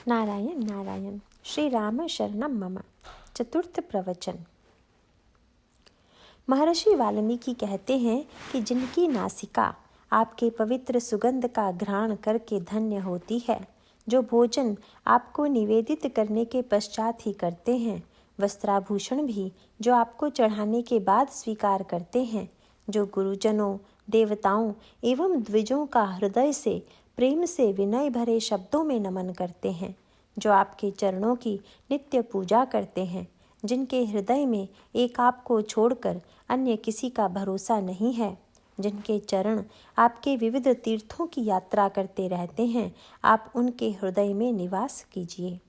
नारायण नारायण। श्री राम शरणम मम। चतुर्थ प्रवचन। महर्षि वाल्मीकि कहते हैं कि जिनकी नासिका आपके पवित्र सुगंध का घ्राण करके धन्य होती है, जो भोजन आपको निवेदित करने के पश्चात ही करते हैं, वस्त्राभूषण भी जो आपको चढ़ाने के बाद स्वीकार करते हैं, जो गुरुजनों, देवताओं एवं द्विजों का हृदय से प्रेम से विनय भरे शब्दों में नमन करते हैं, जो आपके चरणों की नित्य पूजा करते हैं, जिनके हृदय में एक आपको छोड़कर अन्य किसी का भरोसा नहीं है, जिनके चरण आपके विविध तीर्थों की यात्रा करते रहते हैं, आप उनके हृदय में निवास कीजिए।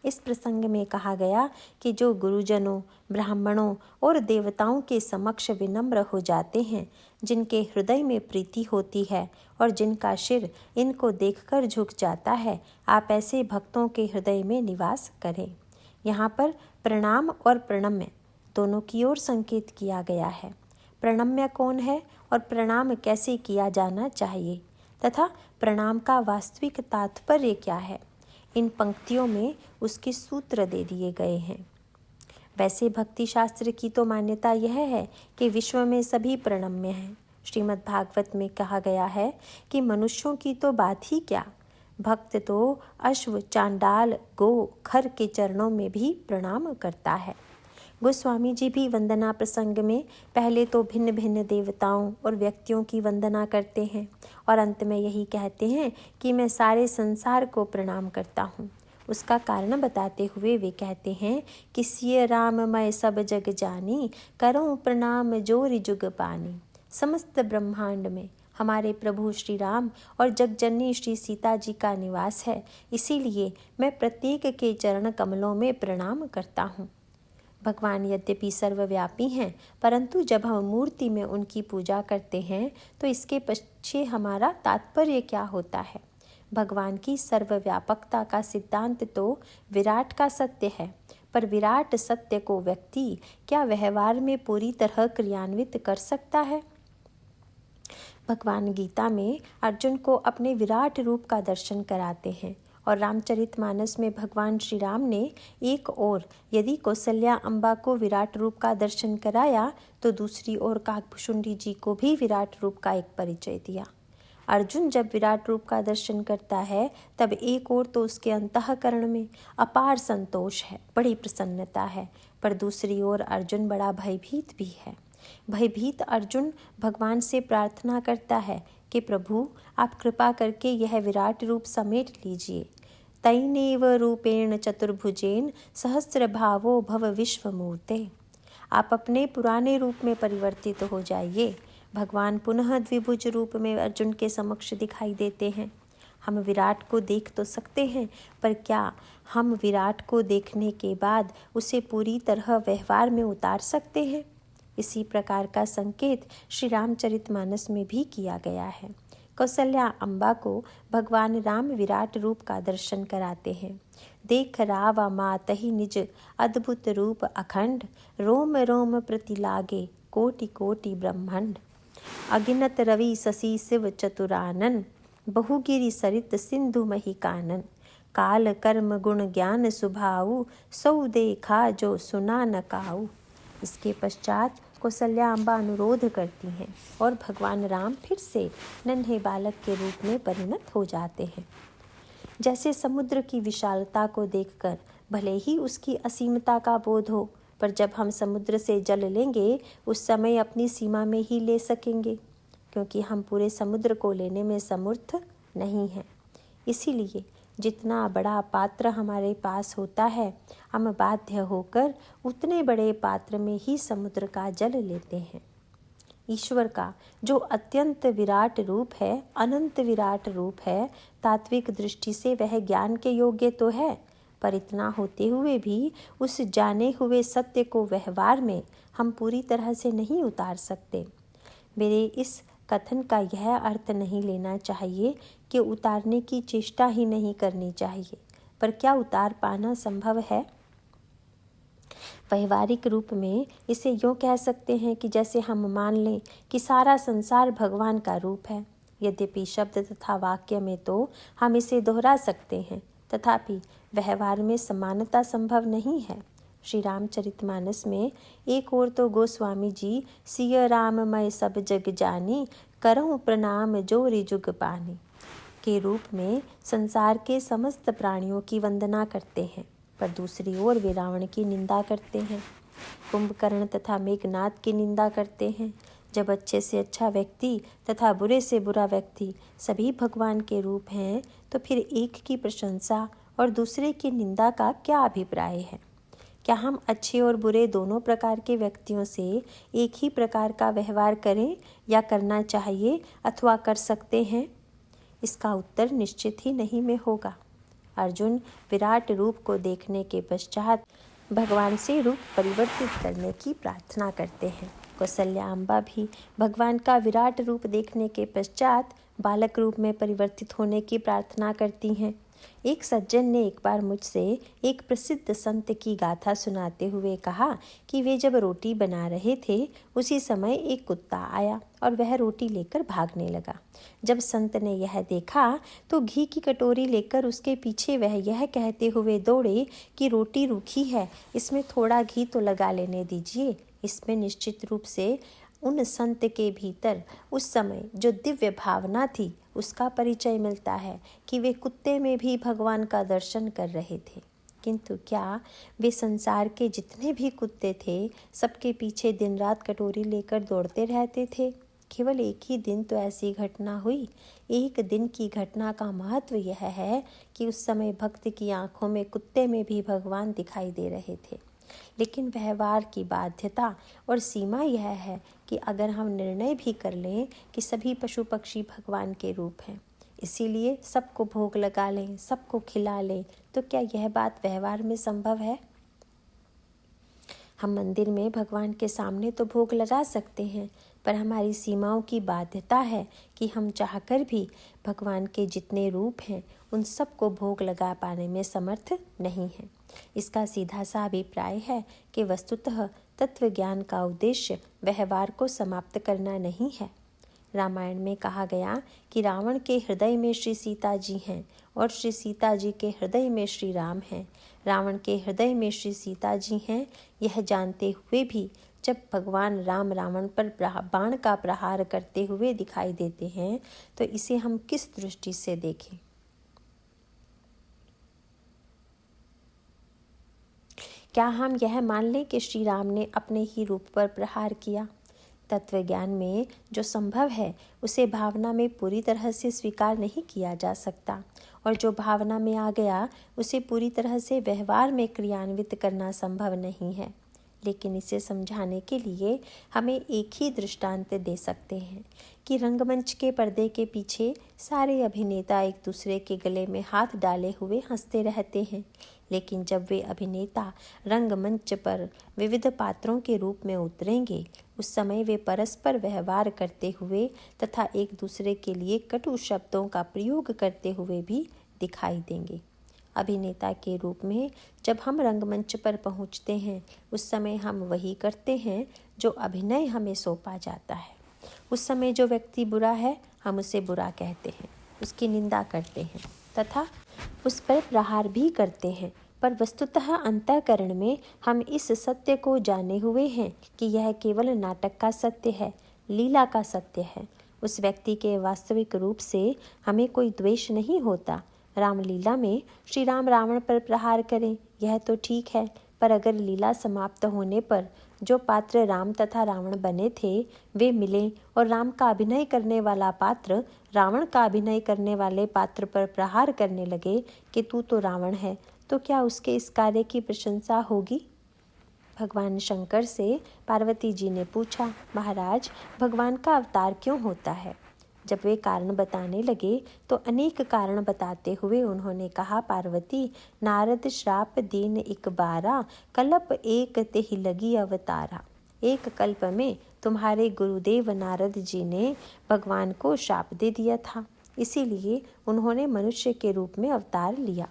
इस प्रसंग में कहा गया कि जो गुरुजनों, ब्राह्मणों और देवताओं के समक्ष विनम्र हो जाते हैं, जिनके हृदय में प्रीति होती है और जिनका सिर इनको देखकर झुक जाता है, आप ऐसे भक्तों के हृदय में निवास करें। यहाँ पर प्रणाम और प्रणम्य दोनों की ओर संकेत किया गया है। प्रणम्य कौन है और प्रणाम कैसे किया जाना चाहिए तथा प्रणाम का वास्तविक तात्पर्य क्या है, इन पंक्तियों में उसके सूत्र दे दिए गए हैं। वैसे भक्ति शास्त्र की तो मान्यता यह है कि विश्व में सभी प्रणम्य हैं। श्रीमद् भागवत में कहा गया है कि मनुष्यों की तो बात ही क्या, भक्त तो अश्व, चांडाल, गो, खर के चरणों में भी प्रणाम करता है। गोस्वामी जी भी वंदना प्रसंग में पहले तो भिन्न भिन्न देवताओं और व्यक्तियों की वंदना करते हैं और अंत में यही कहते हैं कि मैं सारे संसार को प्रणाम करता हूँ। उसका कारण बताते हुए वे कहते हैं कि सिय राम मैं सब जग जानी, करूँ प्रणाम जोरि जुग पानी। समस्त ब्रह्मांड में हमारे प्रभु श्री राम और जगजननी श्री सीता जी का निवास है, इसीलिए मैं प्रत्येक के चरण कमलों में प्रणाम करता हूँ। भगवान यद्यपि सर्वव्यापी हैं, परंतु जब हम मूर्ति में उनकी पूजा करते हैं तो इसके पीछे हमारा तात्पर्य क्या होता है। भगवान की सर्वव्यापकता का सिद्धांत तो विराट का सत्य है, पर विराट सत्य को व्यक्ति क्या व्यवहार में पूरी तरह क्रियान्वित कर सकता है। भगवान गीता में अर्जुन को अपने विराट रूप का दर्शन कराते हैं और रामचरितमानस में भगवान श्री राम ने एक ओर यदि कौसल्या अम्बा को विराट रूप का दर्शन कराया तो दूसरी ओर काकभुशुंडी जी को भी विराट रूप का एक परिचय दिया। अर्जुन जब विराट रूप का दर्शन करता है तब एक ओर तो उसके अंतःकरण में अपार संतोष है, बड़ी प्रसन्नता है, पर दूसरी ओर अर्जुन बड़ा भयभीत भी है। भयभीत अर्जुन भगवान से प्रार्थना करता है कि प्रभु आप कृपा करके यह विराट रूप समेट लीजिए। तैनेव रूपेण चतुर्भुजेन सहस्रभावो भव विश्वमूर्ते। आप अपने पुराने रूप में परिवर्तित हो जाइए। भगवान पुनः द्विभुज रूप में अर्जुन के समक्ष दिखाई देते हैं। हम विराट को देख तो सकते हैं, पर क्या हम विराट को देखने के बाद उसे पूरी तरह व्यवहार में उतार सकते हैं? इसी प्रकार का संकेत श्री रामचरितमानस में भी किया गया है। कौसल्या अम्बा को भगवान राम विराट रूप का दर्शन कराते हैं। देख रावा मातहि निज अद्भुत रूप अखंड, रोम रोम प्रति लागे कोटि कोटि ब्रह्मांड। अगिनत रवि शशि शिव चतुरानन, बहुगिरि सरित सिंधु मही कानन। काल कर्म गुण ज्ञान सुभाऊ, सौ देखा जो सुना न काऊ। इसके पश्चात कौसल्या अम्बा अनुरोध करती हैं और भगवान राम फिर से नन्हे बालक के रूप में परिणत हो जाते हैं। जैसे समुद्र की विशालता को देखकर भले ही उसकी असीमता का बोध हो, पर जब हम समुद्र से जल लेंगे उस समय अपनी सीमा में ही ले सकेंगे, क्योंकि हम पूरे समुद्र को लेने में समर्थ नहीं हैं। इसीलिए जितना बड़ा पात्र हमारे पास होता है, हम बाध्य होकर उतने बड़े पात्र में ही समुद्र का जल लेते हैं। ईश्वर का जो अत्यंत विराट रूप है, अनंत विराट रूप है, तात्विक दृष्टि से वह ज्ञान के योग्य तो है, पर इतना होते हुए भी उस जाने हुए सत्य को व्यवहार में हम पूरी तरह से नहीं उतार सकते। मेरे इस कथन का यह अर्थ नहीं लेना चाहिए कि उतारने की चेष्टा ही नहीं करनी चाहिए, पर क्या उतार पाना संभव है? व्यवहारिक रूप में इसे यूँ कह सकते हैं कि जैसे हम मान लें कि सारा संसार भगवान का रूप है। यद्यपि शब्द तथा वाक्य में तो हम इसे दोहरा सकते हैं, तथापि व्यवहार में समानता संभव नहीं है। श्री रामचरितमानस में एक ओर तो गोस्वामी जी सिय राम मैं सब जग जानी, करऊं प्रणाम जोरि जुग पानी के रूप में संसार के समस्त प्राणियों की वंदना करते हैं, पर दूसरी ओर वे रावण की निंदा करते हैं, कुंभकर्ण तथा मेघनाद की निंदा करते हैं। जब अच्छे से अच्छा व्यक्ति तथा बुरे से बुरा व्यक्ति सभी भगवान के रूप हैं, तो फिर एक की प्रशंसा और दूसरे की निंदा का क्या अभिप्राय है? क्या हम अच्छे और बुरे दोनों प्रकार के व्यक्तियों से एक ही प्रकार का व्यवहार करें या करना चाहिए अथवा कर सकते हैं? इसका उत्तर निश्चित ही नहीं में होगा। अर्जुन विराट रूप को देखने के पश्चात भगवान से रूप परिवर्तित करने की प्रार्थना करते हैं। कौसल्या अम्बा भी भगवान का विराट रूप देखने के पश्चात बालक रूप में परिवर्तित होने की प्रार्थना करती हैं। एक सज्जन ने एक बार मुझसे एक प्रसिद्ध संत की गाथा सुनाते हुए कहा कि वे जब रोटी बना रहे थे, उसी समय एक कुत्ता आया और वह रोटी लेकर भागने लगा। जब संत ने यह देखा तो घी की कटोरी लेकर उसके पीछे वह यह कहते हुए दौड़े कि रोटी रूखी है, इसमें थोड़ा घी तो लगा लेने दीजिए। इसमें निश्चित रूप से उन संत के भीतर उस समय जो दिव्य भावना थी उसका परिचय मिलता है कि वे कुत्ते में भी भगवान का दर्शन कर रहे थे। किंतु क्या वे संसार के जितने भी कुत्ते थे सबके पीछे दिन रात कटोरी लेकर दौड़ते रहते थे? केवल एक ही दिन तो ऐसी घटना हुई। एक दिन की घटना का महत्व यह है कि उस समय भक्त की आंखों में कुत्ते में भी भगवान दिखाई दे रहे थे। लेकिन व्यवहार की बाध्यता और सीमा यह है कि अगर हम निर्णय भी कर लें कि सभी पशु पक्षी भगवान के रूप हैं, इसीलिए सबको भोग लगा लें, सबको खिला लें, तो क्या यह बात व्यवहार में संभव है? हम मंदिर में भगवान के सामने तो भोग लगा सकते हैं, पर हमारी सीमाओं की बाध्यता है कि हम चाहकर भी भगवान के जितने रूप हैं उन सबको भोग लगा पाने में समर्थ नहीं हैं। इसका सीधा सा अभिप्राय है कि वस्तुतः तत्व ज्ञान का उद्देश्य व्यवहार को समाप्त करना नहीं है। रामायण में कहा गया कि रावण के हृदय में श्री सीता जी हैं और श्री सीता जी के हृदय में श्री राम हैं। रावण के हृदय में श्री सीता जी हैं, यह जानते हुए भी जब भगवान राम रावण पर बाण का प्रहार करते हुए दिखाई देते हैं, तो इसे हम किस दृष्टि से देखें? क्या हम यह मान लें कि श्री राम ने अपने ही रूप पर प्रहार किया? तत्व ज्ञान में जो संभव है उसे भावना में पूरी तरह से स्वीकार नहीं किया जा सकता, और जो भावना में आ गया उसे पूरी तरह से व्यवहार में क्रियान्वित करना संभव नहीं है। लेकिन इसे समझाने के लिए हमें एक ही दृष्टांत दे सकते हैं कि रंगमंच के पर्दे के पीछे सारे अभिनेता एक दूसरे के गले में हाथ डाले हुए हंसते रहते हैं, लेकिन जब वे अभिनेता रंगमंच पर विविध पात्रों के रूप में उतरेंगे, उस समय वे परस्पर व्यवहार करते हुए तथा एक दूसरे के लिए कटु शब्दों का प्रयोग करते हुए भी दिखाई देंगे। अभिनेता के रूप में जब हम रंगमंच पर पहुंचते हैं, उस समय हम वही करते हैं जो अभिनय हमें सौंपा जाता है। उस समय जो व्यक्ति बुरा है, हम उसे बुरा कहते हैं, उसकी निंदा करते हैं तथा उस पर प्रहार भी करते हैं, पर वस्तुतः अंतःकरण में हम इस सत्य को जाने हुए हैं कि यह केवल नाटक का सत्य है, लीला का सत्य है। उस व्यक्ति के वास्तविक रूप से हमें कोई द्वेष नहीं होता। रामलीला में श्री राम रावण पर प्रहार करें, यह तो ठीक है, पर अगर लीला समाप्त होने पर जो पात्र राम तथा रावण बने थे वे मिले और राम का अभिनय करने वाला पात्र रावण का अभिनय करने वाले पात्र पर प्रहार करने लगे कि तू तो रावण है, तो क्या उसके इस कार्य की प्रशंसा होगी? भगवान शंकर से पार्वती जी ने पूछा, महाराज, भगवान का अवतार क्यों होता है? जब वे कारण बताने लगे तो अनेक कारण बताते हुए उन्होंने कहा, पार्वती, नारद श्राप दीन इक बारा, कल्प एक तेहि लगी अवतारा। एक कल्प में तुम्हारे गुरुदेव नारद जी ने भगवान को शाप दे दिया था, इसीलिए उन्होंने मनुष्य के रूप में अवतार लिया।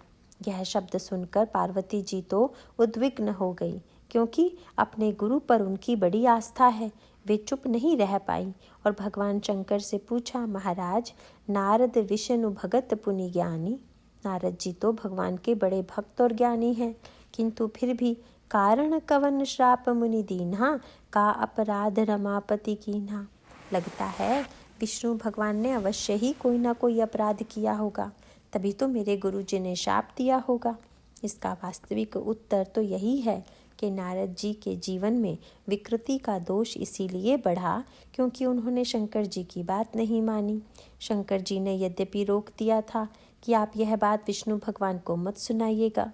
यह शब्द सुनकर पार्वती जी तो उद्विग्न हो गई, क्योंकि अपने गुरु पर उनकी बड़ी आस्था है। वे चुप नहीं रह पाई और भगवान शंकर से पूछा, महाराज, नारद विष्णु भगत पुनि ज्ञानी। नारद जी तो भगवान के बड़े भक्त और ज्ञानी हैं, किंतु फिर भी कारण कवन श्राप मुनि दीन्हा, का अपराध रमापति कीन्हा। लगता है विष्णु भगवान ने अवश्य ही कोई ना कोई अपराध किया होगा, तभी तो मेरे गुरु जी ने शाप दिया होगा। इसका वास्तविक उत्तर तो यही है कि नारद जी के जीवन में विकृति का दोष इसीलिए बढ़ा क्योंकि उन्होंने शंकर जी की बात नहीं मानी। शंकर जी ने यद्यपि रोक दिया था कि आप यह बात विष्णु भगवान को मत सुनाइएगा,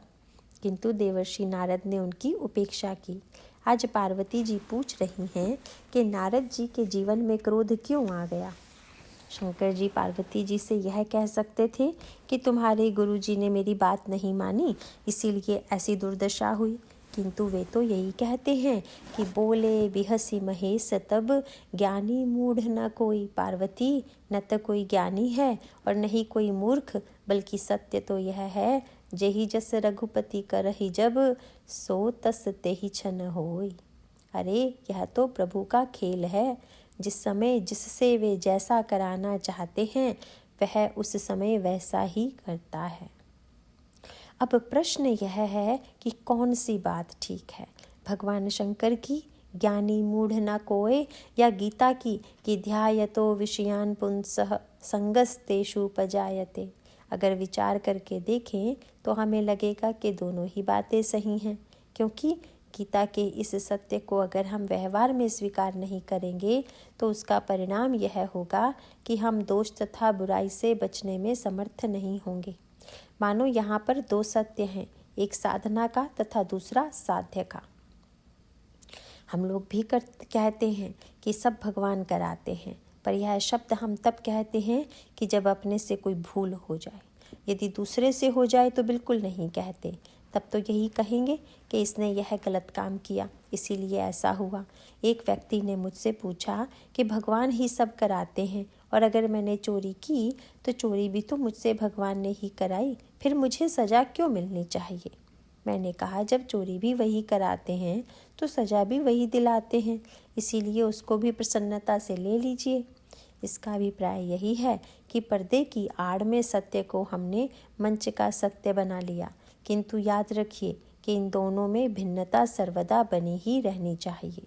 किंतु देवर्षि नारद ने उनकी उपेक्षा की। आज पार्वती जी पूछ रही हैं कि नारद जी के जीवन में क्रोध क्यों आ गया। शंकर जी पार्वती जी से यह कह सकते थे कि तुम्हारे गुरु जी ने मेरी बात नहीं मानी, इसीलिए ऐसी दुर्दशा हुई, किंतु वे तो यही कहते हैं कि बोले बिहसी महेश तब, ज्ञानी मूढ़ न कोई। पार्वती, न तो कोई ज्ञानी है और न ही कोई मूर्ख, बल्कि सत्य तो यह है, जेहि जस रघुपति करहि जब, सो तस तेहि छन होई। अरे यह तो प्रभु का खेल है, जिस समय जिससे वे जैसा कराना चाहते हैं वह उस समय वैसा ही करता है। अब प्रश्न यह है कि कौन सी बात ठीक है, भगवान शंकर की ज्ञानी मूढ़ न कोय, या गीता की कि ध्यायतो विषयान पुंसः संगस्तेषु पजायते। अगर विचार करके देखें तो हमें लगेगा कि दोनों ही बातें सही हैं, क्योंकि गीता के इस सत्य को अगर हम व्यवहार में स्वीकार नहीं करेंगे तो उसका परिणाम यह होगा कि हम दोष तथा बुराई से बचने में समर्थ नहीं होंगे। मानो यहाँ पर दो सत्य हैं, एक साधना का तथा दूसरा साध्य का। हम लोग भी कहते हैं कि सब भगवान कराते हैं, पर यह शब्द हम तब कहते हैं कि जब अपने से कोई भूल हो जाए। यदि दूसरे से हो जाए तो बिल्कुल नहीं कहते, तब तो यही कहेंगे कि इसने यह गलत काम किया इसीलिए ऐसा हुआ। एक व्यक्ति ने मुझसे पूछा कि भगवान ही सब कराते हैं और अगर मैंने चोरी की तो चोरी भी तो मुझसे भगवान ने ही कराई, फिर मुझे सज़ा क्यों मिलनी चाहिए। मैंने कहा जब चोरी भी वही कराते हैं तो सज़ा भी वही दिलाते हैं, इसीलिए उसको भी प्रसन्नता से ले लीजिए। इसका अभिप्राय यही है कि पर्दे की आड़ में सत्य को हमने मंच का सत्य बना लिया, किंतु याद रखिए कि इन दोनों में भिन्नता सर्वदा बनी ही रहनी चाहिए।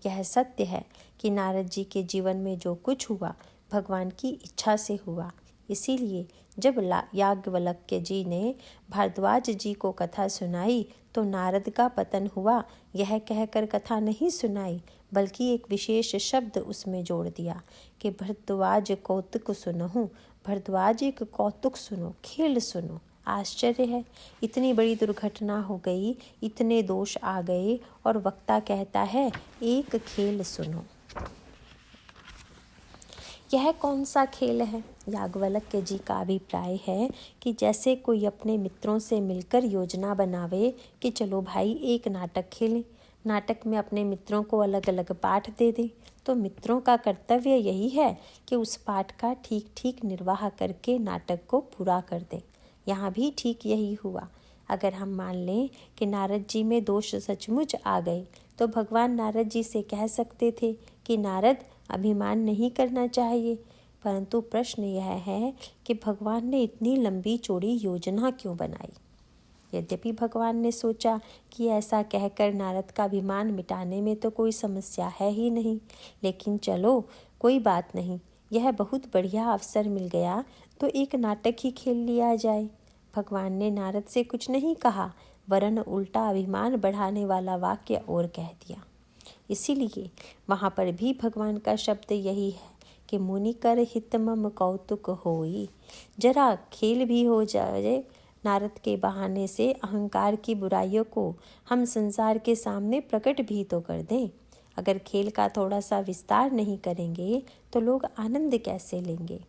यह सत्य है कि नारद जी के जीवन में जो कुछ हुआ भगवान की इच्छा से हुआ, इसीलिए जब याज्ञवल्क्य जी ने भारद्वाज जी को कथा सुनाई तो नारद का पतन हुआ यह कहकर कथा नहीं सुनाई, बल्कि एक विशेष शब्द उसमें जोड़ दिया कि भरद्वाज कौतुक सुनहु। भरद्वाज एक कौतुक सुनो, खेल सुनो। आश्चर्य है, इतनी बड़ी दुर्घटना हो गई, इतने दोष आ गए और वक्ता कहता है एक खेल सुनो। यह कौन सा खेल है। याज्ञवल्क्य जी का अभिप्राय है कि जैसे कोई अपने मित्रों से मिलकर योजना बनावे कि चलो भाई एक नाटक खेलें, नाटक में अपने मित्रों को अलग अलग पाठ दे दें, तो मित्रों का कर्तव्य यही है कि उस पाठ का ठीक ठीक निर्वाह करके नाटक को पूरा कर दें। यहाँ भी ठीक यही हुआ। अगर हम मान लें कि नारद जी में दोष सचमुच आ गए तो भगवान नारद जी से कह सकते थे कि नारद अभिमान नहीं करना चाहिए, परंतु प्रश्न यह है कि भगवान ने इतनी लंबी चौड़ी योजना क्यों बनाई। यद्यपि भगवान ने सोचा कि ऐसा कहकर नारद का अभिमान मिटाने में तो कोई समस्या है ही नहीं, लेकिन चलो कोई बात नहीं, यह बहुत बढ़िया अवसर मिल गया तो एक नाटक ही खेल लिया जाए। भगवान ने नारद से कुछ नहीं कहा, वरन उल्टा अभिमान बढ़ाने वाला वाक्य और कह दिया। इसीलिए वहाँ पर भी भगवान का शब्द यही है कि मुनि कर हित मम कौतुक होई। जरा खेल भी हो जाए, नारद के बहाने से अहंकार की बुराइयों को हम संसार के सामने प्रकट भी तो कर दें। अगर खेल का थोड़ा सा विस्तार नहीं करेंगे तो लोग आनंद कैसे लेंगे।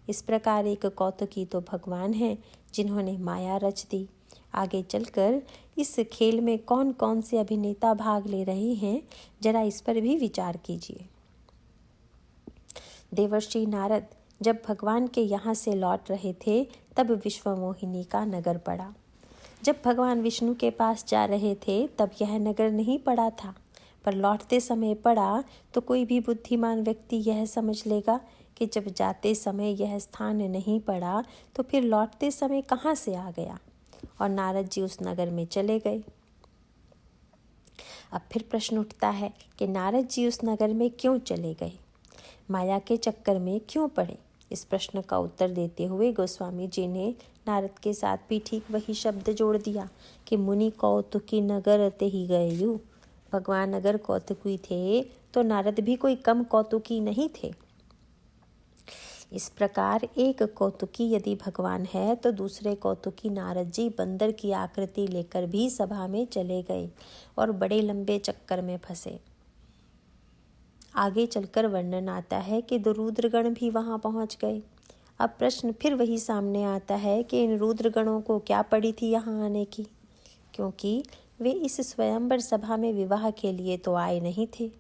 इस प्रकार एक कौतुकी तो भगवान हैं जिन्होंने माया रच दी। आगे चलकर इस खेल में कौन कौन से अभिनेता भाग ले रहे हैं, जरा इस पर भी विचार कीजिए। देवर्षि नारद जब भगवान के यहाँ से लौट रहे थे तब विश्वमोहिनी का नगर पड़ा। जब भगवान विष्णु के पास जा रहे थे तब यह नगर नहीं पड़ा था, पर लौटते समय पड़ा तो कोई भी बुद्धिमान व्यक्ति यह समझ लेगा कि जब जाते समय यह स्थान नहीं पड़ा तो फिर लौटते समय कहाँ से आ गया। और नारद जी उस नगर में चले गए। अब फिर प्रश्न उठता है कि नारद जी उस नगर में क्यों चले गए, माया के चक्कर में क्यों पड़े। इस प्रश्न का उत्तर देते हुए गोस्वामी जी ने नारद के साथ भी ठीक वही शब्द जोड़ दिया कि मुनि कौतुकी नगर ते ही गयु। भगवान अगर कौतुकी थे तो नारद भी कोई कम कौतुकी नहीं थे। इस प्रकार एक कौतुकी यदि भगवान है तो दूसरे कौतुकी नारद जी बंदर की आकृति लेकर भी सभा में चले गए और बड़े लंबे चक्कर में फंसे। आगे चलकर वर्णन आता है कि दो रुद्रगण भी वहां पहुंच गए। अब प्रश्न फिर वही सामने आता है कि इन रुद्रगणों को क्या पड़ी थी यहाँ आने की, क्योंकि वे इस स्वयंवर सभा में विवाह के लिए तो आए नहीं थे,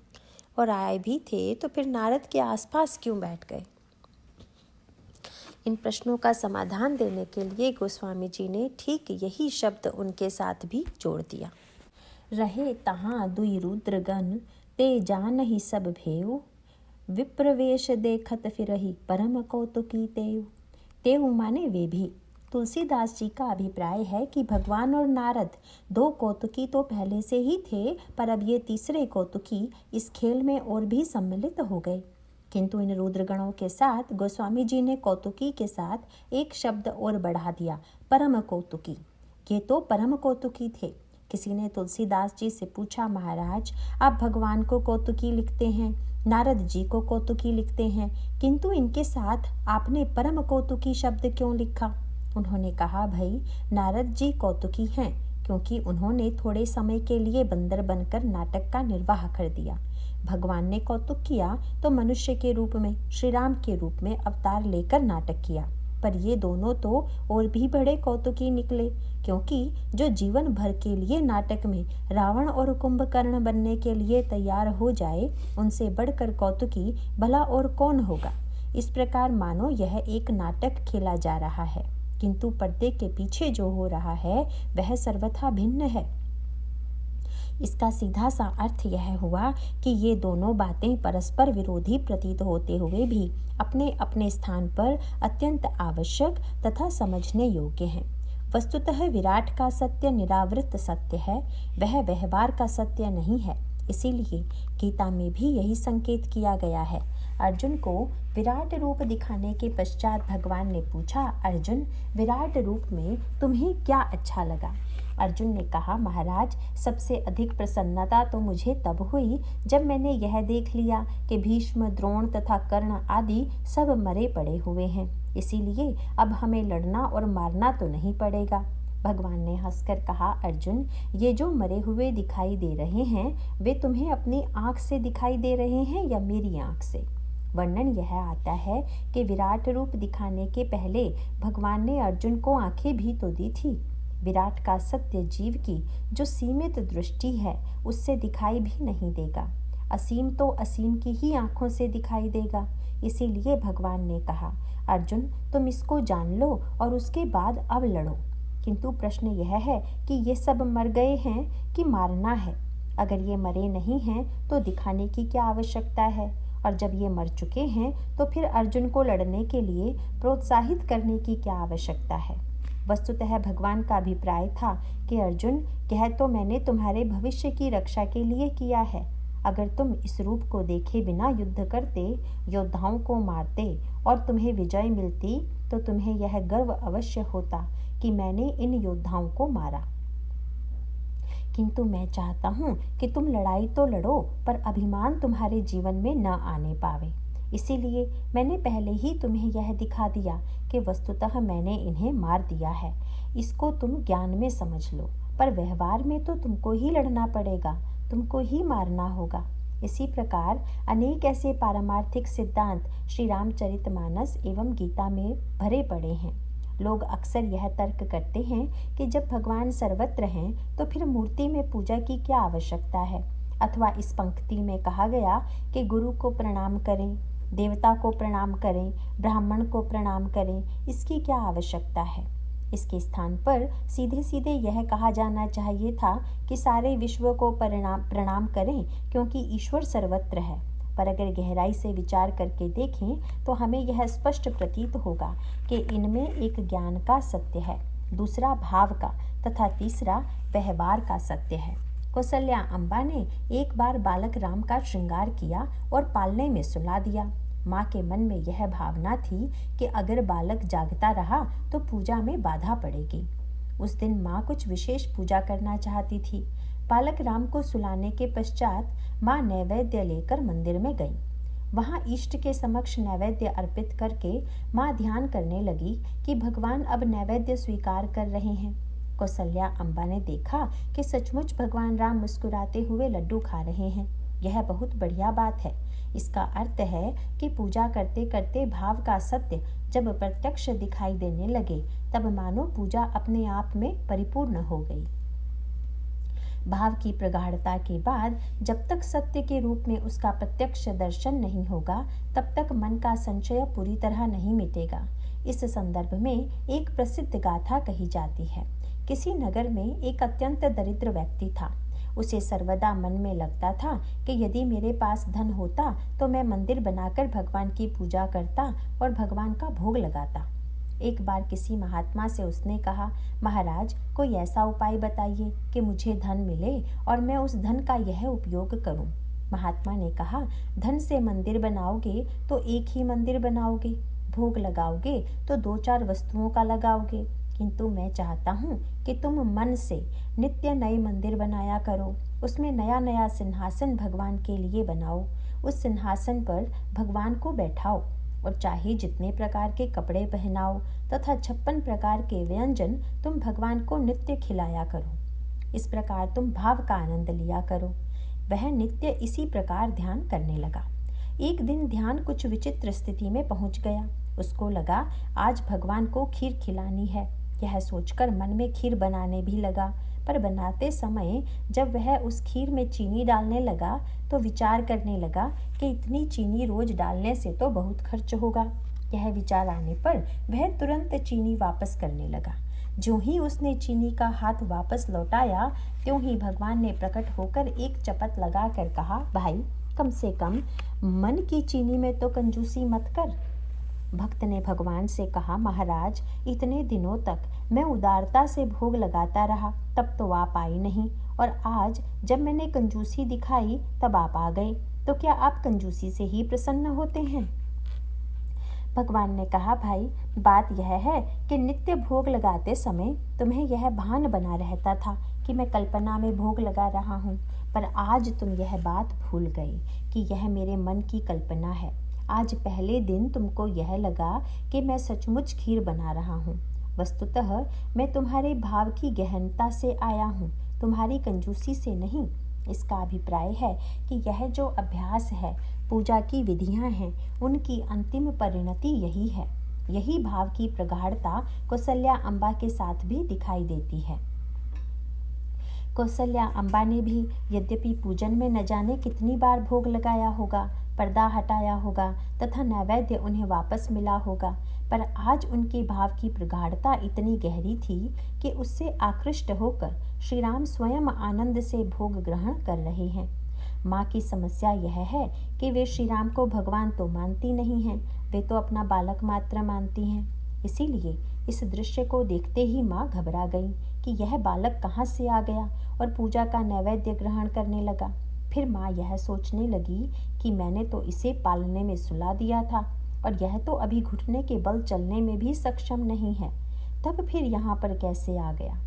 और आए भी थे तो फिर नारद के आसपास क्यों बैठ गए। इन प्रश्नों का समाधान देने के लिए गोस्वामी जी ने ठीक यही शब्द उनके साथ भी जोड़ दिया। रहे तहाँ दुई रुद्रगण ते जान ही सब भेऊ, विप्रवेश देखत फिरही परम कौतुकी तेऊ। तेऊ माने वे भी। तुलसीदास जी का अभिप्राय है कि भगवान और नारद दो कौतुकी तो पहले से ही थे, पर अब ये तीसरे कौतुकी इस खेल में और भी सम्मिलित हो गए। किंतु इन रुद्रगणों के साथ गोस्वामी जी ने कौतुकी के साथ एक शब्द और बढ़ा दिया, परम कौतुकी। ये तो परम कौतुकी थे। किसी ने तुलसीदास जी से पूछा, महाराज आप भगवान को कौतुकी लिखते हैं, नारद जी को कौतुकी लिखते हैं, किंतु इनके साथ आपने परम कौतुकी शब्द क्यों लिखा। उन्होंने कहा, भाई नारद जी कौतुकी हैं क्योंकि उन्होंने थोड़े समय के लिए बंदर बनकर नाटक का निर्वाह कर दिया। भगवान ने कौतुक किया तो मनुष्य के रूप में, श्री राम के रूप में अवतार लेकर नाटक किया। पर ये दोनों तो और भी बड़े कौतुकी निकले, क्योंकि जो जीवन भर के लिए नाटक में रावण और कुंभकर्ण बनने के लिए तैयार हो जाए, उनसे बढ़कर कौतुकी भला और कौन होगा। इस प्रकार मानो यह एक नाटक खेला जा रहा है, किंतु पर्दे के पीछे जो हो रहा है वह सर्वथा भिन्न है। इसका सीधा सा अर्थ यह हुआ कि ये दोनों बातें परस्पर विरोधी प्रतीत होते हुए भी अपने अपने स्थान पर अत्यंत आवश्यक तथा समझने योग्य हैं। वस्तुतः विराट का सत्य निरावृत सत्य है, वह व्यवहार का सत्य नहीं है। इसीलिए गीता में भी यही संकेत किया गया है। अर्जुन को विराट रूप दिखाने के पश्चात भगवान ने पूछा, अर्जुन विराट रूप में तुम्हें क्या अच्छा लगा। अर्जुन ने कहा, महाराज सबसे अधिक प्रसन्नता तो मुझे तब हुई जब मैंने यह देख लिया कि भीष्म, द्रोण तथा कर्ण आदि सब मरे पड़े हुए हैं। इसीलिए अब हमें लड़ना और मारना तो नहीं पड़ेगा। भगवान ने हंसकर कहा, अर्जुन ये जो मरे हुए दिखाई दे रहे हैं वे तुम्हें अपनी आँख से दिखाई दे रहे हैं या मेरी आँख से। वर्णन यह आता है कि विराट रूप दिखाने के पहले भगवान ने अर्जुन को आंखें भी तो दी थी। विराट का सत्य जीव की जो सीमित दृष्टि है उससे दिखाई भी नहीं देगा, असीम तो असीम की ही आंखों से दिखाई देगा। इसीलिए भगवान ने कहा, अर्जुन तुम इसको जान लो और उसके बाद अब लड़ो। किंतु प्रश्न यह है कि ये सब मर गए हैं कि मारना है। अगर ये मरे नहीं हैं तो दिखाने की क्या आवश्यकता है, और जब ये मर चुके हैं तो फिर अर्जुन को लड़ने के लिए प्रोत्साहित करने की क्या आवश्यकता है। वस्तुतः भगवान का अभिप्राय था कि अर्जुन यह तो मैंने तुम्हारे भविष्य की रक्षा के लिए किया है। अगर तुम इस रूप को देखे बिना युद्ध करते, योद्धाओं को मारते और तुम्हें विजय मिलती तो तुम्हें यह गर्व अवश्य होता कि मैंने इन योद्धाओं को मारा। किंतु मैं चाहता हूँ कि तुम लड़ाई तो लड़ो पर अभिमान तुम्हारे जीवन में न आने पावे। इसीलिए मैंने पहले ही तुम्हें यह दिखा दिया कि वस्तुतः मैंने इन्हें मार दिया है। इसको तुम ज्ञान में समझ लो, पर व्यवहार में तो तुमको ही लड़ना पड़ेगा, तुमको ही मारना होगा। इसी प्रकार अनेक ऐसे पारमार्थिक सिद्धांत श्री रामचरितमानस एवं गीता में भरे पड़े हैं। लोग अक्सर यह तर्क करते हैं कि जब भगवान सर्वत्र हैं तो फिर मूर्ति में पूजा की क्या आवश्यकता है, अथवा इस पंक्ति में कहा गया कि गुरु को प्रणाम करें, देवता को प्रणाम करें, ब्राह्मण को प्रणाम करें, इसकी क्या आवश्यकता है। इसके स्थान पर सीधे सीधे यह कहा जाना चाहिए था कि सारे विश्व को प्रणाम करें, क्योंकि ईश्वर सर्वत्र है। पर अगर गहराई से विचार करके देखें तो हमें यह स्पष्ट प्रतीत होगा कि इनमें एक ज्ञान का सत्य है, दूसरा भाव का तथा तीसरा व्यवहार का सत्य है। कौसल्या अम्बा ने एक बार बालक राम का श्रृंगार किया और पालने में सुला दिया। माँ के मन में यह भावना थी कि अगर बालक जागता रहा तो पूजा में बाधा पड़ेगी। उस दिन माँ कुछ विशेष पूजा करना चाहती थी। बालक राम को सुलाने के पश्चात माँ नैवेद्य लेकर मंदिर में गई। वहाँ इष्ट के समक्ष नैवेद्य अर्पित करके माँ ध्यान करने लगी कि भगवान अब नैवेद्य स्वीकार कर रहे हैं। कौसल्या अम्बा ने देखा कि सचमुच भगवान राम मुस्कुराते हुए लड्डू खा रहे हैं। यह बहुत बढ़िया बात है। इसका अर्थ है कि पूजा करते करते भाव का सत्य जब प्रत्यक्ष दिखाई देने लगे तब मानो पूजा अपने आप में परिपूर्ण हो गई। भाव की प्रगाढ़ता के बाद जब तक सत्य के रूप में उसका प्रत्यक्ष दर्शन नहीं होगा तब तक मन का संशय पूरी तरह नहीं मिटेगा। इस संदर्भ में एक प्रसिद्ध गाथा कही जाती है। किसी नगर में एक अत्यंत दरिद्र व्यक्ति था। उसे सर्वदा मन में लगता था कि यदि मेरे पास धन होता तो मैं मंदिर बनाकर भगवान की पूजा करता और भगवान का भोग लगाता। एक बार किसी महात्मा से उसने कहा, महाराज कोई ऐसा उपाय बताइए कि मुझे धन मिले और मैं उस धन का यह उपयोग करूं। महात्मा ने कहा, धन से मंदिर बनाओगे तो एक ही मंदिर बनाओगे, भोग लगाओगे तो 2-4 वस्तुओं का लगाओगे, किंतु मैं चाहता हूँ कि तुम मन से नित्य नए मंदिर बनाया करो। उसमें नया नया सिंहासन भगवान के लिए बनाओ। उस सिंहासन पर भगवान को बैठाओ और चाहे जितने प्रकार के कपड़े पहनाओ तथा 56 प्रकार के व्यंजन तुम भगवान को नित्य खिलाया करो। इस प्रकार तुम भाव का आनंद लिया करो। वह नित्य इसी प्रकार ध्यान करने लगा। एक दिन ध्यान कुछ विचित्र स्थिति में पहुंच गया। उसको लगा आज भगवान को खीर खिलानी है। यह सोचकर मन में खीर बनाने भी लगा, पर बनाते समय जब वह उस खीर में चीनी डालने लगा तो विचार करने लगा कि इतनी चीनी रोज डालने से तो बहुत खर्च होगा। यह विचार आने पर वह तुरंत चीनी वापस करने लगा। जो ही उसने चीनी का हाथ वापस लौटाया त्यों ही भगवान ने प्रकट होकर एक चपत लगाकर कहा, भाई कम से कम मन की चीनी में तो कंजूसी मत कर। भक्त ने भगवान से कहा, महाराज इतने दिनों तक मैं उदारता से भोग लगाता रहा, तब तो आप आई नहीं, और आज जब मैंने कंजूसी दिखाई तब आप आ गए, तो क्या आप कंजूसी से ही प्रसन्न होते हैं? भगवान ने कहा, भाई बात यह है कि नित्य भोग लगाते समय तुम्हें यह भान बना रहता था कि मैं कल्पना में भोग लगा रहा हूँ, पर आज तुम यह बात भूल गए कि यह मेरे मन की कल्पना है। आज पहले दिन तुमको यह लगा कि मैं सचमुच खीर बना रहा हूँ। वस्तुतः मैं तुम्हारे भाव की गहनता से आया हूँ, तुम्हारी कंजूसी से नहीं। इसका अभिप्राय है कि यह जो अभ्यास है, पूजा की विधियाँ हैं, उनकी अंतिम परिणति यही है। यही भाव की प्रगाढ़ता कौसल्या अम्बा के साथ भी दिखाई देती है। कौसल्या अम्बा ने भी यद्यपि पूजन में न जाने कितनी बार भोग लगाया होगा, पर्दा हटाया होगा तथा नैवेद्य उन्हें वापस मिला होगा, पर आज उनके भाव की प्रगाढ़ता इतनी गहरी थी कि उससे आकृष्ट होकर श्री राम स्वयं आनंद से भोग ग्रहण कर रहे हैं। माँ की समस्या यह है कि वे श्री राम को भगवान तो मानती नहीं हैं, वे तो अपना बालक मात्र मानती हैं। इसीलिए इस दृश्य को देखते ही माँ घबरा गई कि यह बालक कहाँ से आ गया और पूजा का नैवेद्य ग्रहण करने लगा। फिर माँ यह सोचने लगी कि मैंने तो इसे पालने में सुला दिया था और यह तो अभी घुटने के बल चलने में भी सक्षम नहीं है, तब फिर यहाँ पर कैसे आ गया।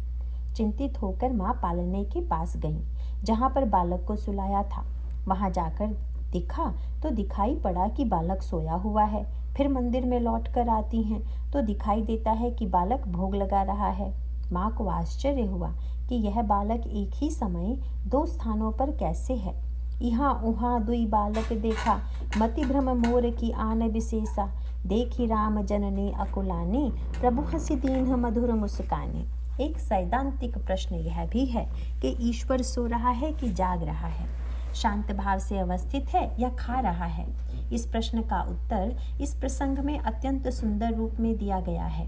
चिंतित होकर माँ पालने के पास गई जहाँ पर बालक को सुलाया था। वहाँ जाकर देखा तो दिखाई पड़ा कि बालक सोया हुआ है। फिर मंदिर में लौट कर आती हैं तो दिखाई देता है कि बालक भोग लगा रहा है। माँ को आश्चर्य हुआ कि यह बालक एक ही समय 2 स्थानों पर कैसे है। यहाँ उहाँ दुई बालक देखा, मति भ्रम मोर की आन विशेषा, देखी राम जननी अकुलानी, प्रभु हंसी दीन मधुर मुस्कानी। एक सैद्धांतिक प्रश्न यह भी है कि ईश्वर सो रहा है कि जाग रहा है, शांत भाव से अवस्थित है या खा रहा है। इस प्रश्न का उत्तर इस प्रसंग में अत्यंत सुंदर रूप में दिया गया है।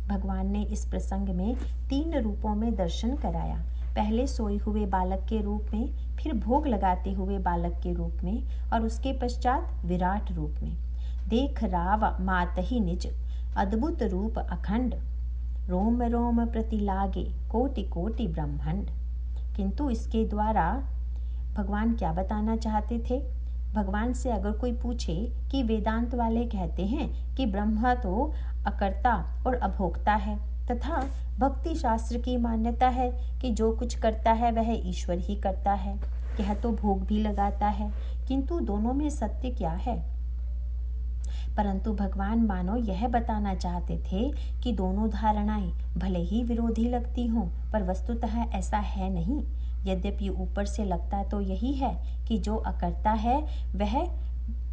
भगवान ने इस प्रसंग में 3 रूपों में दर्शन कराया। पहले सोए हुए बालक के रूप में, फिर भोग लगाते हुए बालक के रूप में और उसके पश्चात विराट रूप में। देख राव मातहि निज अद्भुत रूप अखंड, रोम रोम प्रति लागे कोटि कोटि ब्रह्मांड। किंतु इसके द्वारा भगवान क्या बताना चाहते थे? भगवान से अगर कोई पूछे कि वेदांत वाले कहते हैं कि ब्रह्मा तो अकर्ता और अभोक्ता है, तथा भक्ति शास्त्र की मान्यता है कि जो कुछ करता है वह ईश्वर ही करता है, यह तो भोग भी लगाता है, किंतु दोनों में सत्य क्या है? परंतु भगवान मानो यह बताना चाहते थे कि दोनों धारणाएं भले ही विरोधी लगती हों, पर वस्तुतः ऐसा है नहीं। यद्यपि ऊपर से लगता तो यही है कि जो अकर्ता है वह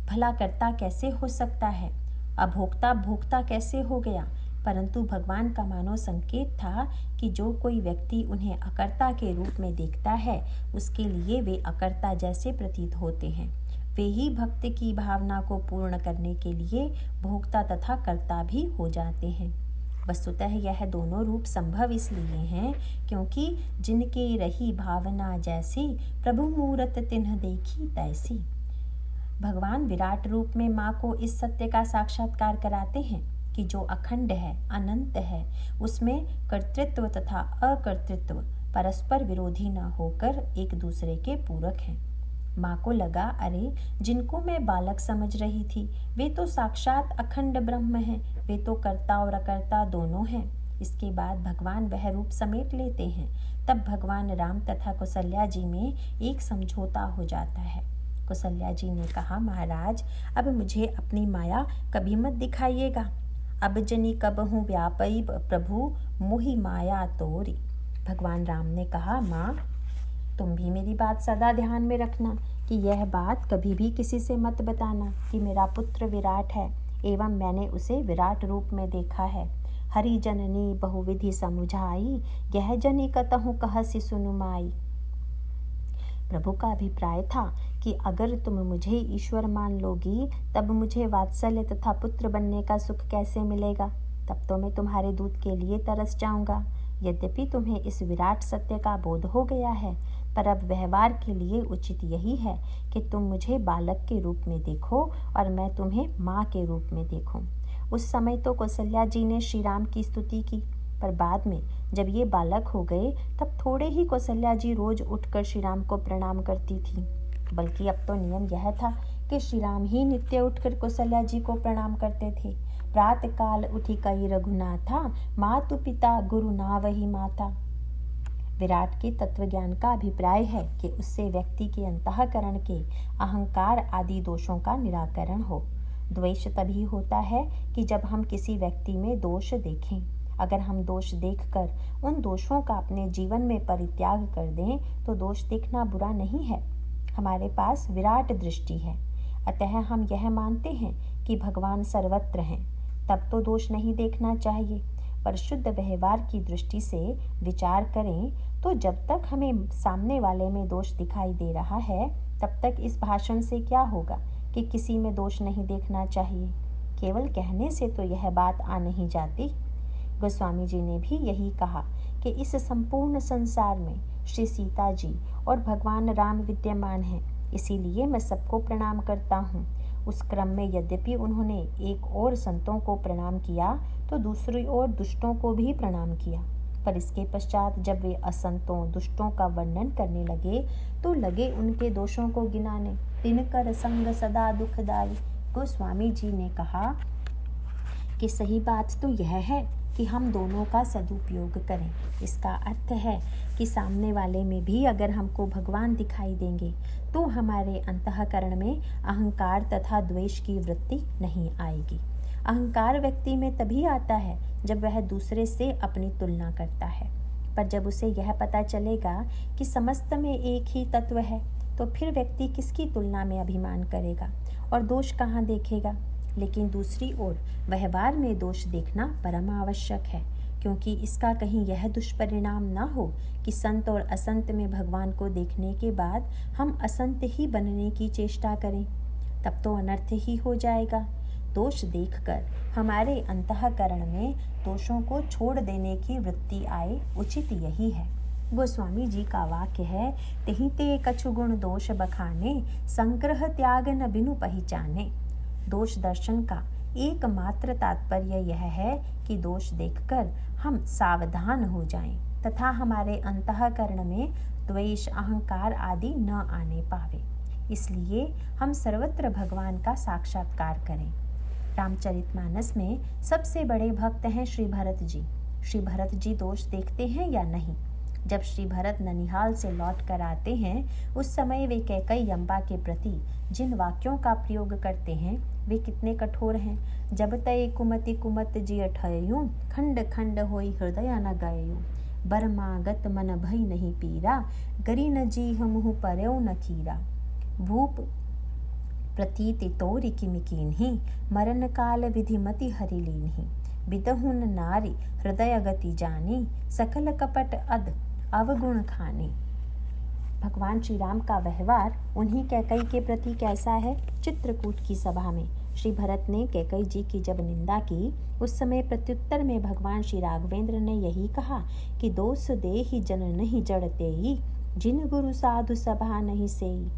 भला कर्ता कैसे हो सकता है, अभोक्ता भोक्ता कैसे हो गया। परंतु भगवान का मानो संकेत था कि जो कोई व्यक्ति उन्हें अकर्ता के रूप में देखता है, उसके लिए वे अकर्ता जैसे प्रतीत होते हैं। वे ही भक्त की भावना को पूर्ण करने के लिए भोक्ता तथा कर्ता भी हो जाते हैं। वस्तुतः यह दोनों रूप संभव इसलिए हैं क्योंकि जिनके रही भावना जैसी, प्रभु मूरत तिन्ह देखी तैसी। भगवान विराट रूप में माँ को इस सत्य का साक्षात्कार कराते हैं कि जो अखंड है, अनंत है, उसमें कर्तृत्व तथा अकर्तृत्व परस्पर विरोधी न होकर एक दूसरे के पूरक हैं। माँ को लगा, अरे जिनको मैं बालक समझ रही थी वे तो साक्षात अखंड ब्रह्म हैं, वे तो कर्ता और अकर्ता दोनों हैं। इसके बाद भगवान वह रूप समेट लेते हैं। तब भगवान राम तथा कौशल्या जी में एक समझौता हो जाता है। कौशल्या जी ने कहा, महाराज अब मुझे अपनी माया कभी मत दिखाइएगा। अब जनी कब हूँ व्यापई प्रभु मोहि माया तोरी। भगवान राम ने कहा, माँ तुम भी मेरी बात सदा ध्यान में रखना कि यह बात कभी भी किसी से मत बताना कि मेरा पुत्र विराट है एवं मैंने उसे विराट रूप में देखा है। हरि जननी बहुविधि समुझाई, यह जनी कतहु कहसि सुनु माई। प्रभु का अभिप्राय था कि अगर तुम मुझे ईश्वर मान लोगी तब मुझे वात्सल्य तथा पुत्र बनने का सुख कैसे मिलेगा? तब तो मैं तुम्हारे दूध के लिए तरस जाऊंगा। यद्यपि तुम्हें इस विराट सत्य का बोध हो गया है, पर अब व्यवहार के लिए उचित यही है कि तुम मुझे बालक के रूप में देखो और मैं तुम्हें माँ के रूप में देखूं। उस समय तो कौशल्या जी ने श्री राम की स्तुति की, पर बाद में जब ये बालक हो गए तब थोड़े ही कौशल्या जी रोज उठकर श्री राम को प्रणाम करती थी। बल्कि अब तो नियम यह था कि श्री राम ही नित्य उठकर कौशल्या जी को प्रणाम करते थे। प्रात काल उठी कई रघुनाथा, मातु पिता गुरु नावहि माता। विराट के तत्व ज्ञान का अभिप्राय है कि उससे व्यक्ति के अंतःकरण के अहंकार आदि दोषों का निराकरण हो। द्वेष तभी होता है कि जब हम किसी व्यक्ति में दोष देखें। अगर हम दोष देखकर उन दोषों का अपने जीवन में परित्याग कर दें तो दोष देखना बुरा नहीं है। हमारे पास विराट दृष्टि है, अतः हम यह मानते हैं कि भगवान सर्वत्र हैं, तब तो दोष नहीं देखना चाहिए। पर शुद्ध व्यवहार की दृष्टि से विचार करें तो जब तक हमें सामने वाले में दोष दिखाई दे रहा है तब तक इस भाषण से क्या होगा कि किसी में दोष नहीं देखना चाहिए। केवल कहने से तो यह बात आ नहीं जाती। गोस्वामी जी ने भी यही कहा कि इस संपूर्ण संसार में श्री सीता जी और भगवान राम विद्यमान हैं, इसीलिए मैं सबको प्रणाम करता हूँ। उस क्रम में यद्यपि उन्होंने एक ओर संतों को प्रणाम किया तो दूसरी ओर दुष्टों को भी प्रणाम किया, पर इसके पश्चात जब वे असंतों दुष्टों का वर्णन करने लगे तो लगे उनके दोषों को गिनाने। तिनकर संग सदा दुखदाई। गोस्वामी जी ने कहा कि सही बात तो यह है कि हम दोनों का सदुपयोग करें। इसका अर्थ है कि सामने वाले में भी अगर हमको भगवान दिखाई देंगे तो हमारे अंतःकरण में अहंकार तथा द्वेष की वृत्ति नहीं आएगी। अहंकार व्यक्ति में तभी आता है जब वह दूसरे से अपनी तुलना करता है, पर जब उसे यह पता चलेगा कि समस्त में एक ही तत्व है तो फिर व्यक्ति किसकी तुलना में अभिमान करेगा और दोष कहाँ देखेगा। लेकिन दूसरी ओर व्यवहार में दोष देखना परम आवश्यक है, क्योंकि इसका कहीं यह दुष्परिणाम ना हो कि संत और असंत में भगवान को देखने के बाद हम असंत ही बनने की चेष्टा करें, तब तो अनर्थ ही हो जाएगा। दोष देखकर हमारे अंतःकरण में दोषों को छोड़ देने की वृत्ति आए, उचित यही है। गोस्वामी जी का वाक्य है, तेहि ते कछु गुण दोष बखाने, संग्रह त्याग न बिनु पहचाने। दोष दर्शन का एकमात्र तात्पर्य यह है कि दोष देखकर हम सावधान हो जाएं तथा हमारे अंतःकरण में द्वेष, अहंकार आदि न आने पावे। इसलिए हम सर्वत्र भगवान का साक्षात्कार करें। रामचरितमानस में सबसे बड़े भक्त हैं श्री भरत जी। श्री भरत जी दोष देखते हैं या नहीं? जब श्री भरत ननिहाल से लौट कर आते हैं, उस समय वे कैकई अम्बा के प्रति जिन वाक्यों का प्रयोग करते हैं वे कितने कठोर हैं। जब तय कुमति कुमत जी अठयूं, खंड खंड होई हृदय न गयूं। बरमागत मन भई नहीं पीरा, गरी न जी मुँह पर्यो न खीरा। भूप प्रतीति तोरि किमि कीन्ही, मरण काल विधिमति हरि लीन्ही। बिदहुन नारी हृदय गति जानी, सकल कपट अद अवगुण खानी। भगवान श्री राम का व्यवहार उन्हीं कैकई के प्रति कैसा है? चित्रकूट की सभा में श्री भरत ने कैकई जी की जब निंदा की, उस समय प्रत्युत्तर में भगवान श्री राघवेंद्र ने यही कहा कि दोष देहि जन नहीं जड़तेई, जिन गुरु साधु सभा नहीं सेई।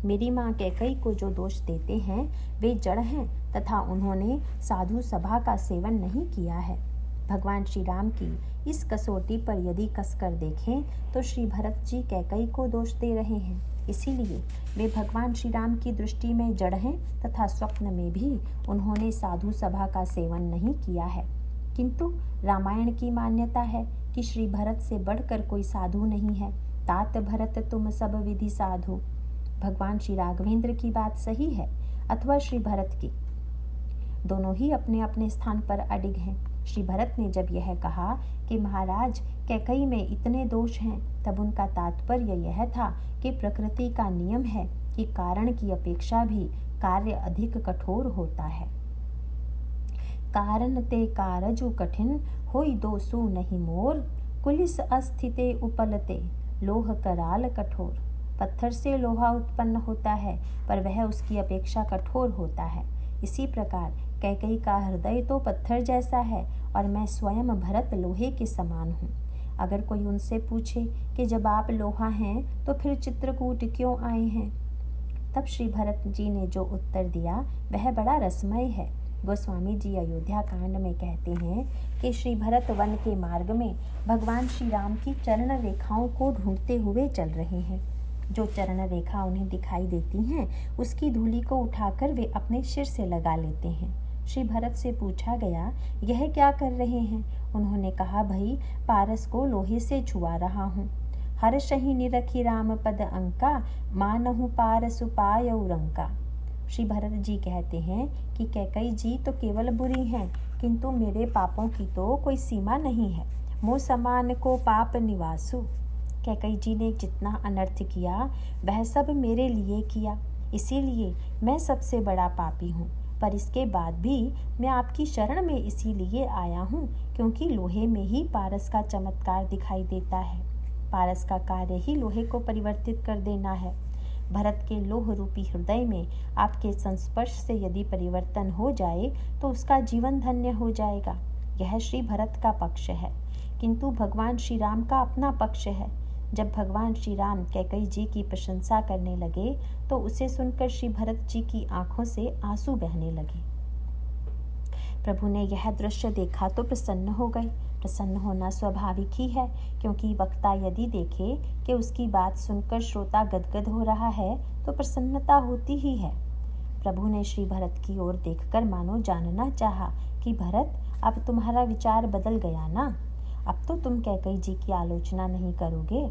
मेरी माँ कैकई को जो दोष देते हैं वे जड़ हैं तथा उन्होंने साधु सभा का सेवन नहीं किया है। भगवान श्री राम की इस कसौटी पर यदि कसकर देखें तो श्री भरत जी कैकई को दोष दे रहे हैं। इसीलिए वे भगवान श्री राम की दृष्टि में जड़ हैं तथा स्वप्न में भी उन्होंने साधु सभा का सेवन नहीं किया है। किंतु रामायण की मान्यता है कि श्री भरत से बढ़कर कोई साधु नहीं है। तात भरत तुम सब विधि साधु। भगवान श्री राघवेंद्र की बात सही है अथवा श्री भरत की, दोनों ही अपने अपने स्थान पर अडिग हैं। श्री भरत ने जब यह कहा कि महाराज कैकई में इतने दोष हैं, तब उनका तात्पर्य यह था कि प्रकृति का नियम है कि कारण की अपेक्षा भी कार्य अधिक कठोर होता है। कारण ते कारजु कठिन, होई दोषु नहीं मोर। कुलिस अस्थिते उपलते, लोह कराल कठोर। पत्थर से लोहा उत्पन्न होता है पर वह उसकी अपेक्षा कठोर होता है। इसी प्रकार कैकई का हृदय तो पत्थर जैसा है और मैं स्वयं भरत लोहे के समान हूँ। अगर कोई उनसे पूछे कि जब आप लोहा हैं तो फिर चित्रकूट क्यों आए हैं, तब श्री भरत जी ने जो उत्तर दिया वह बड़ा रसमय है। गोस्वामी जी अयोध्या कांड में कहते हैं कि श्री भरत वन के मार्ग में भगवान श्री राम की चरण रेखाओं को ढूंढते हुए चल रहे हैं। जो चरण रेखा उन्हें दिखाई देती हैं उसकी धूलि को उठाकर वे अपने सिर से लगा लेते हैं। श्री भरत से पूछा गया, यह क्या कर रहे हैं? उन्होंने कहा, भाई पारस को लोहे से छुआ रहा हूँ। हर शही निरखी राम पद अंका, मानहु पारस उपाय उरंका। श्री भरत जी कहते हैं कि कैकई जी तो केवल बुरी हैं, किंतु मेरे पापों की तो कोई सीमा नहीं है। मोह समान को पाप निवासु। कैकई जी ने जितना अनर्थ किया वह सब मेरे लिए किया, इसीलिए मैं सबसे बड़ा पापी हूँ। पर इसके बाद भी मैं आपकी शरण में इसीलिए आया हूँ क्योंकि लोहे में ही पारस का चमत्कार दिखाई देता है। पारस का कार्य ही लोहे को परिवर्तित कर देना है। भरत के लोह रूपी हृदय में आपके संस्पर्श से यदि परिवर्तन हो जाए तो उसका जीवन धन्य हो जाएगा। यह श्री भरत का पक्ष है, किंतु भगवान श्री राम का अपना पक्ष है। जब भगवान श्री राम कैकई जी की प्रशंसा करने लगे तो उसे सुनकर श्री भरत जी की आंखों से आंसू बहने लगे। प्रभु ने यह दृश्य देखा तो प्रसन्न हो गए। प्रसन्न होना स्वाभाविक ही है, क्योंकि वक्ता यदि देखे कि उसकी बात सुनकर श्रोता गदगद हो रहा है तो प्रसन्नता होती ही है। प्रभु ने श्री भरत की ओर देखकर मानो जानना चाहा कि भरत, अब तुम्हारा विचार बदल गया ना? अब तो तुम कैकई जी की आलोचना नहीं करोगे?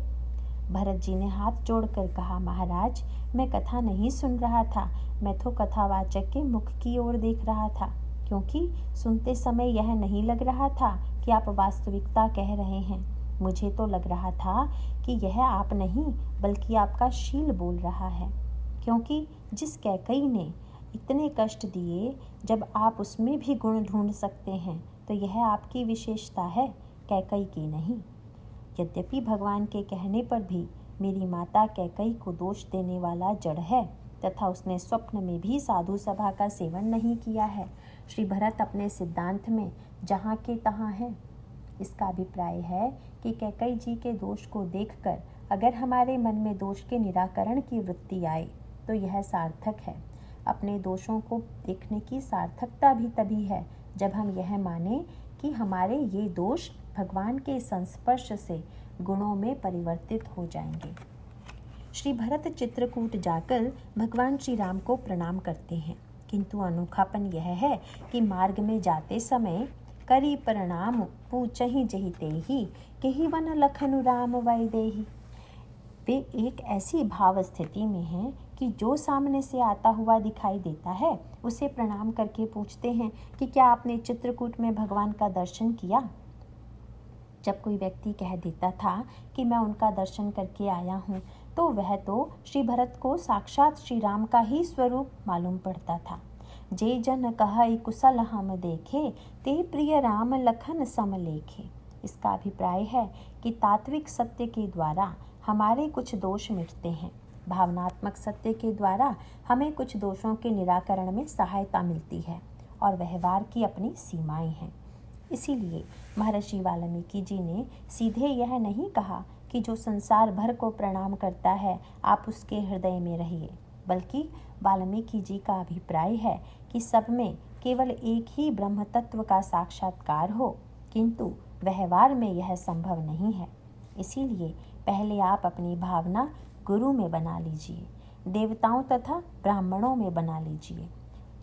भरत जी ने हाथ जोड़कर कहा, महाराज मैं कथा नहीं सुन रहा था, मैं तो कथावाचक के मुख की ओर देख रहा था, क्योंकि सुनते समय यह नहीं लग रहा था कि आप वास्तविकता कह रहे हैं। मुझे तो लग रहा था कि यह आप नहीं बल्कि आपका शील बोल रहा है, क्योंकि जिस कैकई ने इतने कष्ट दिए, जब आप उसमें भी गुण ढूंढ सकते हैं तो यह आपकी विशेषता है, कैकई की नहीं। यद्यपि भगवान के कहने पर भी मेरी माता कैकई को दोष देने वाला जड़ है तथा उसने स्वप्न में भी साधु सभा का सेवन नहीं किया है। श्री भरत अपने सिद्धांत में जहाँ के तहाँ हैं। इसका अभिप्राय है कि कैकेयी जी के दोष को देखकर अगर हमारे मन में दोष के निराकरण की वृत्ति आए तो यह सार्थक है। अपने दोषों को देखने की सार्थकता भी तभी है जब हम यह माने कि हमारे ये दोष भगवान के संस्पर्श से गुणों में परिवर्तित हो जाएंगे। श्री भरत चित्रकूट जाकर भगवान श्री राम को प्रणाम करते हैं, किंतु अनोखापन यह है कि मार्ग में जाते समय करी प्रणाम पूछहि जहि तेहि केहि वन लखनु राम वैदेही। वे एक ऐसी भाव स्थिति में हैं कि जो सामने से आता हुआ दिखाई देता है उसे प्रणाम करके पूछते हैं कि क्या आपने चित्रकूट में भगवान का दर्शन किया। जब कोई व्यक्ति कह देता था कि मैं उनका दर्शन करके आया हूँ तो वह तो श्री भरत को साक्षात श्री राम का ही स्वरूप मालूम पड़ता था। जे जन कहई कुशल हम देखे ते प्रिय राम लखन सम लेखे। इसका अभिप्राय है कि तात्विक सत्य के द्वारा हमारे कुछ दोष मिटते हैं, भावनात्मक सत्य के द्वारा हमें कुछ दोषों के निराकरण में सहायता मिलती है और व्यवहार की अपनी सीमाएं हैं। इसीलिए महर्षि वाल्मीकि जी ने सीधे यह नहीं कहा कि जो संसार भर को प्रणाम करता है आप उसके हृदय में रहिए, बल्कि वाल्मीकि जी का अभिप्राय है कि सब में केवल एक ही ब्रह्म तत्व का साक्षात्कार हो, किंतु व्यवहार में यह संभव नहीं है। इसीलिए पहले आप अपनी भावना गुरु में बना लीजिए, देवताओं तथा ब्राह्मणों में बना लीजिए।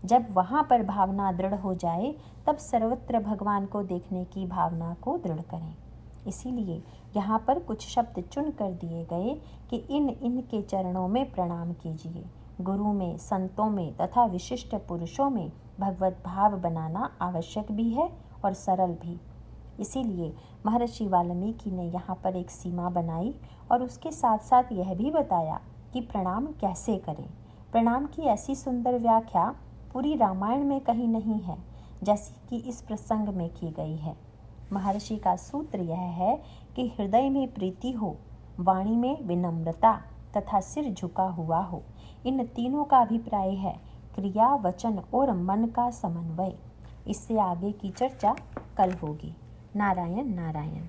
जब वहाँ पर भावना दृढ़ हो जाए तब सर्वत्र भगवान को देखने की भावना को दृढ़ करें। इसीलिए यहाँ पर कुछ शब्द चुन कर दिए गए कि इन के चरणों में प्रणाम कीजिए। गुरु में, संतों में तथा विशिष्ट पुरुषों में भगवत भाव बनाना आवश्यक भी है और सरल भी। इसीलिए महर्षि वाल्मीकि ने यहाँ पर एक सीमा बनाई और उसके साथ साथ यह भी बताया कि प्रणाम कैसे करें। प्रणाम की ऐसी सुंदर व्याख्या पूरी रामायण में कहीं नहीं है जैसी कि इस प्रसंग में की गई है। महर्षि का सूत्र यह है कि हृदय में प्रीति हो, वाणी में विनम्रता तथा सिर झुका हुआ हो। इन तीनों का अभिप्राय है क्रिया, वचन और मन का समन्वय। इससे आगे की चर्चा कल होगी। नारायण नारायण।